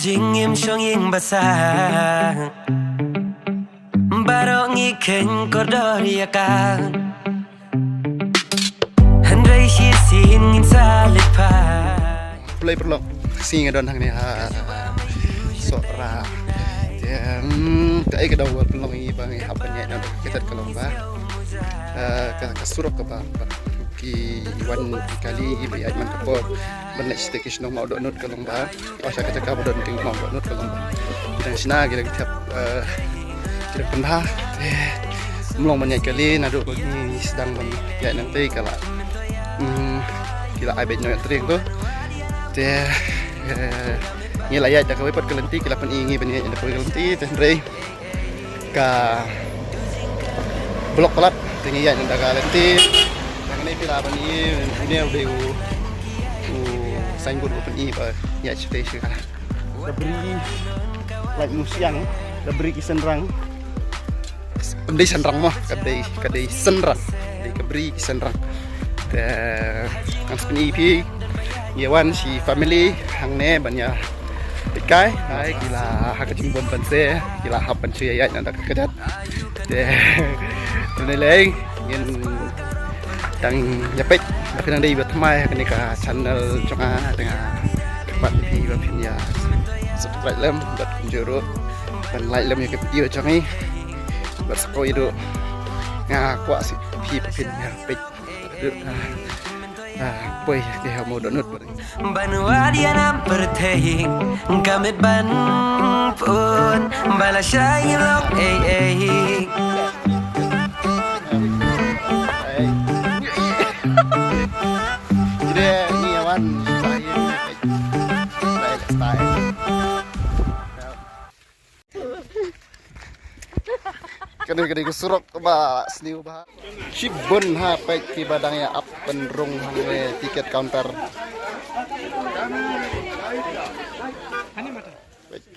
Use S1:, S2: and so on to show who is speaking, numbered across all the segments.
S1: jing im shong ing basah barong iken kordoria kan handai shi sin in salit pa
S2: play perlo singa don hang ni ha sora cái đầu pelong ini bang hapanya na kita kalau ba kasurok ka ba ki wan kali ibi ay man kapor ban next station mau do not kalau ba asa ka ka don ting mau do not kalau ba kita sina kita tiap kita pendha melong banyak kali na do ni sedang ban ya nanti kala kita ay bet no tring tu ni layak dah kawai pat kelenti kilapan ingi bani ada kawai kelenti tendrei ka blok pelat tinggi ya dah kelenti yang ni pila bani ini udah saing guru bani ba ya station kan dah beri like musiang dah beri senrang pendai senrang mah kadai senrang kadai beri senrang kan seperti EP Yawan si family hang ne banyak cái kila hakaching bom panse kila hapan cuy ya nanti kedat tunai lagi ingin tang nyapet tapi nang day buat mai kan ka channel conga dengan kapan di bapin ya subscribe lem buat kunjuru dan like lem ya video congi buat sekoi itu ngaku si pipin ya pet boy dia mau download
S1: Banua dia nam pertehing kami ban pun balasai lok
S2: jadi ini awan saya style kadang-kadang surok ba sniu ba Shibun ha pek ki badangnya up penrung hang tiket counter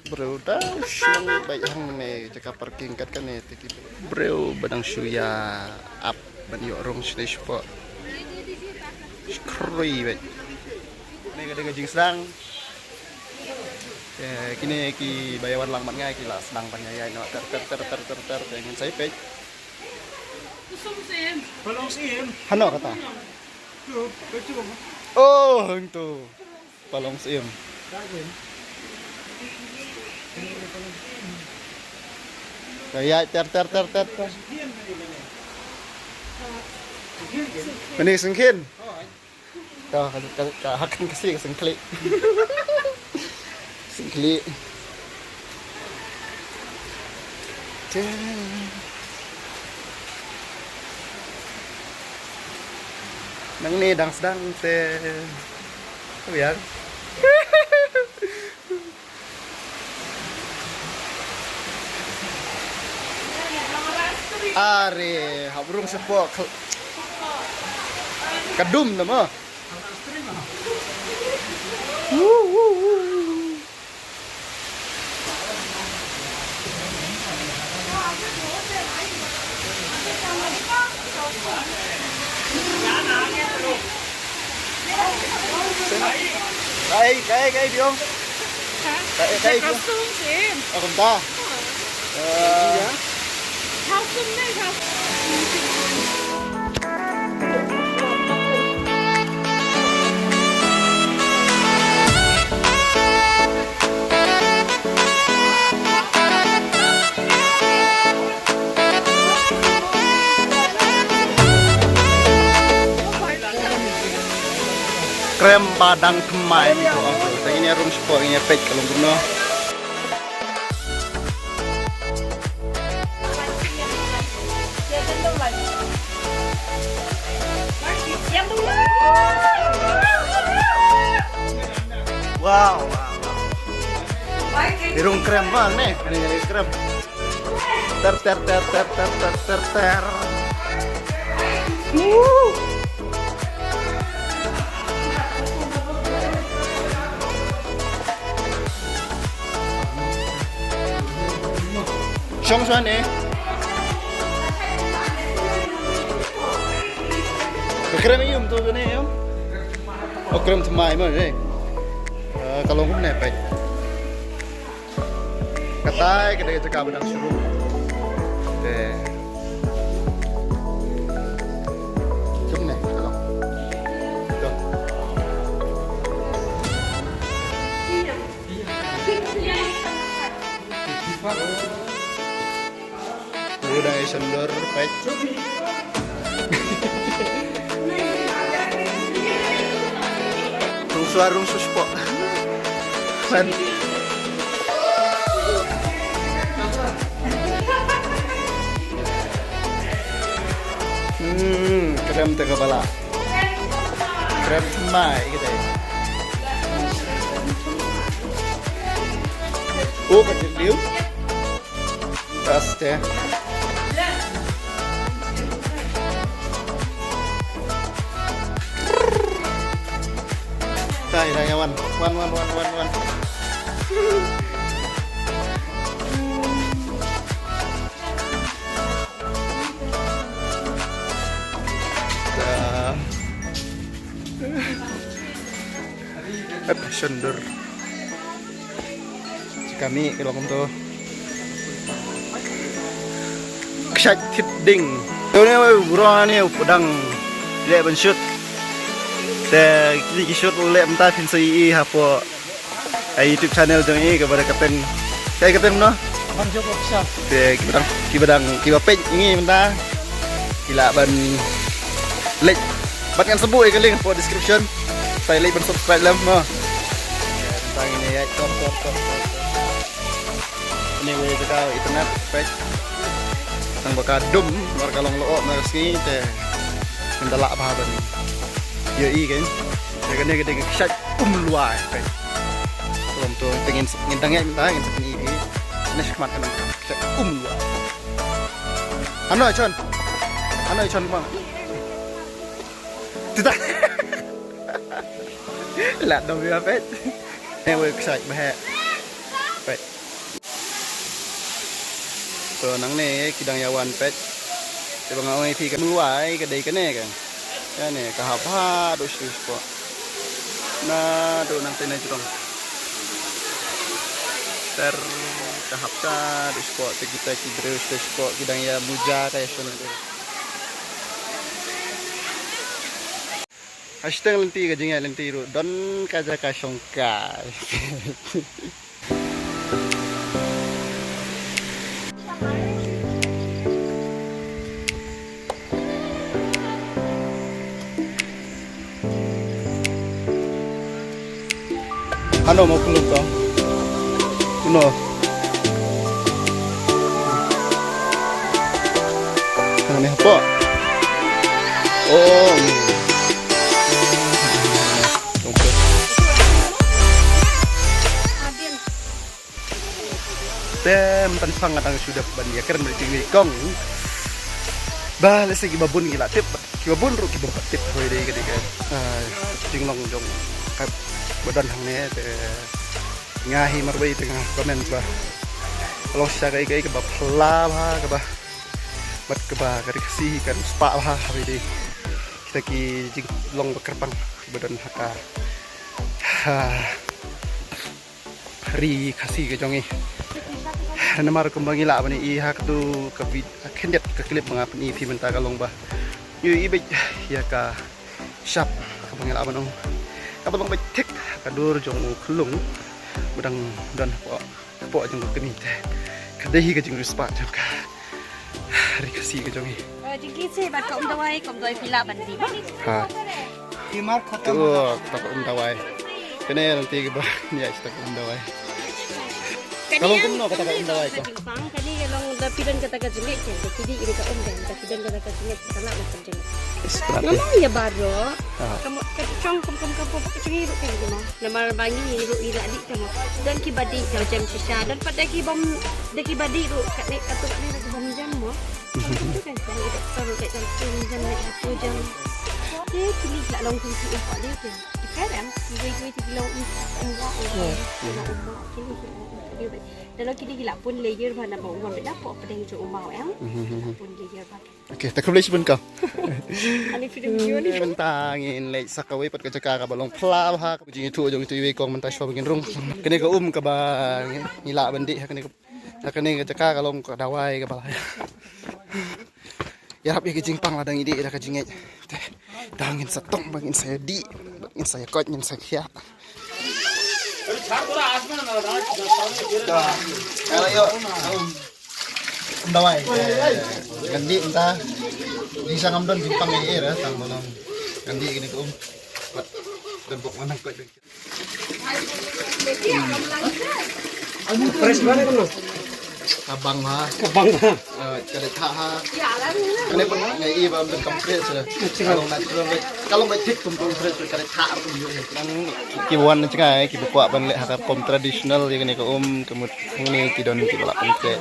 S2: bro dah syung baik hang ne jaka parking kat kan ne tiki bro badang syuya up ban yo rong stage po skroi baik ne kadang jing sedang kini ki bayawan lang man ngai ki la sedang panyai no ter dengan saya pek Palong sim. Hano kata? Oh, itu. Palong sim. Kayak ter. Meni sengkin. Kau akan kasih sengkli. Sengkli. Nang ni dang sedang te biar are habrung sepok kadum nama Cái đi không? Cái
S3: Thao xương chị.
S2: Không ta.
S3: Thao xương đây thao.
S2: Krem padang kemai gitu aku. Ini room sport ini pek kalau guna. Wow. Irung krem mana nih? Ini krem. Ter. Syong nih. Krem ini tuh gini ya. Oh krem semai mah nih. Kalau aku nepek. katai kada cakap benang suruh. Deh. Jom ni kalau. Tuh. Udah sendor pet. Rung suspo. Man. Krem tengah kepala. Krem mai kita. Oh, kecil dia. Tas deh. Đây đây wan. Sender. Kami kelong tu. Ksat ding. Tu ni buruan ni pedang le bensut. Te kini shoot oleh mentah pinsai hapo YouTube channel jong ini kepada kapten. Saya kapten no.
S4: Bang Joko Syah.
S2: Te kibapet ini mentah. Gila ban like ban sebut ke link po description. Saya like ban subscribe lah no. Tentang ini ya top. Ini boleh kita internet page. Tang bakadum markalong loo narasni te mendalak bahaban. Ya iya kan, saya kena ksat luar kan. Kalau tu pengen ngintangnya minta ngintang ini, ini sekemat kan ksat luar. Ano Chon bang. Tidak. Lát đâu biết hết. Em vừa ksat bahaya. Pet. So nang ni kidang yawan pet. Sebab orang ini kan luar, kedai kene kan. Ya ni kahapa dos po. Na do nanti na jurong. Ter kahapsa dos po kita kidreus dos po kidang ya muja kaya so nanti. Hashtag lenti kajing ya lenti ru don kaja ka songka. Ano mau kelup kau? Uno. Ini apa? Oh. Okay. Tem tanpang atang sudah banyakan beri kong. Bah, lesi kibabun gila tip. Kibabun ru kibabun tip hoy deh gede kan. Jinglong jong. Badan hang ni ngahi marbai tengah komen bah kalau saya kai ke bah pla bah ke bah mat ke bah kari kasih kan spa bah hari ini kita ki long bekerpang badan haka hari kasih ke jongi namar kembang ila bani i hak tu ke kendet ke klip mengapen i minta kalong bah yu ibe ya ka shop kembang ila banong kapag tek kadur jong klung udang dan po jong kami te kadai ka jong spa jong ka hari kasi ka jong
S3: Jiki sih bat kom doi pila bandi.
S2: ha
S4: Timar khatam.
S2: tu tak tawai kena nanti ke bah ni tak tawai kalau kum no kata tawai ko
S3: Pang kani kalau dah pidan kata ka jengit je. Jadi ini ka om dan pidan kata ka jengit kana macam jengit. Memang ya baru. Kamu kacang kamu pakai cengi ruk kan kamu. Namar bangi ruk ila dik kamu. Dan ki badi macam sisa dan pada ki bom deki badi ruk kat nek atuk ni ruk bom jam mo. Itu kan kalau kita taruh kat jam nek 1 jam. Dia kini tak long kunci apa dia tu. Sekarang dia tinggal umur dan lagi dia pun layer mana bau orang beda apa pada yang umau yang pun layer pakai.
S2: okey tak boleh sebut kau
S3: Ani video ni.
S2: mentangin lek sakawai pat kacaka ka balong pla ha jing itu jong itu we kong mentah shop ngin rung kene ka ka ba ngila bandi kene Nah kini keceka kalau ke dawai ke balai. Ya rapi ke jingpang ladang ide dah ke jinget. Dangin setong bangin saya di, bangin saya kot nyen saya kia. Kalau yuk, dawai. Ganti entah. Bisa ngamdon jingpang ini ya, tang tolong. Ganti gini ke Dan bok mana kot.
S4: Fresh mana kan lo?
S2: Kabang ha.
S4: Kabang ha.
S2: Kada tha ha. Kene pun ngai i ba ben komplit sudah. Kalau mai tik pun komplit kada tha pun yo. Nang kibuan cengai ki buka ban lek hakap kom tradisional ya kene ko kemut ngene ki don ki balak pengke.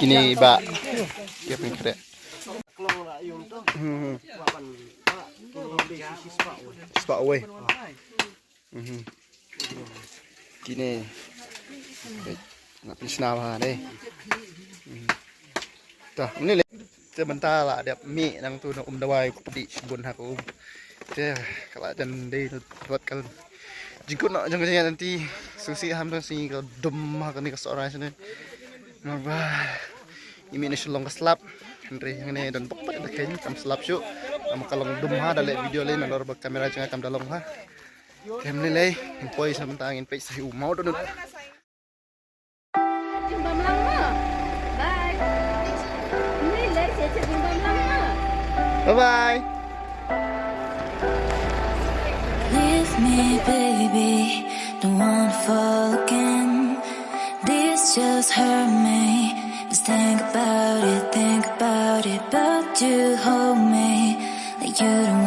S2: Kini ba ya pengke. Spa away. Kini nak pisna lah deh. Tuh, ini lihat sebentar lah ada mie nang tu nak dawai di sebun aku. Teh kalau dan deh buat kalau jika nak jangan nanti susi ham tu si kalau dum makan ni keseorang sini. Nambah ini ni selong keslap. Henry yang ni dan pokok pada kayaknya kam selap syuk. Nama kalau dum ha dalam video lain nalor bak kamera jangan kam dalam ha. Kem ni leh, impoi sebentar angin pek sahi mau tu. Bye bye.
S5: Leave me, baby. Don't wanna fall again. This just hurt me. Just think about it, but you hold me like you don't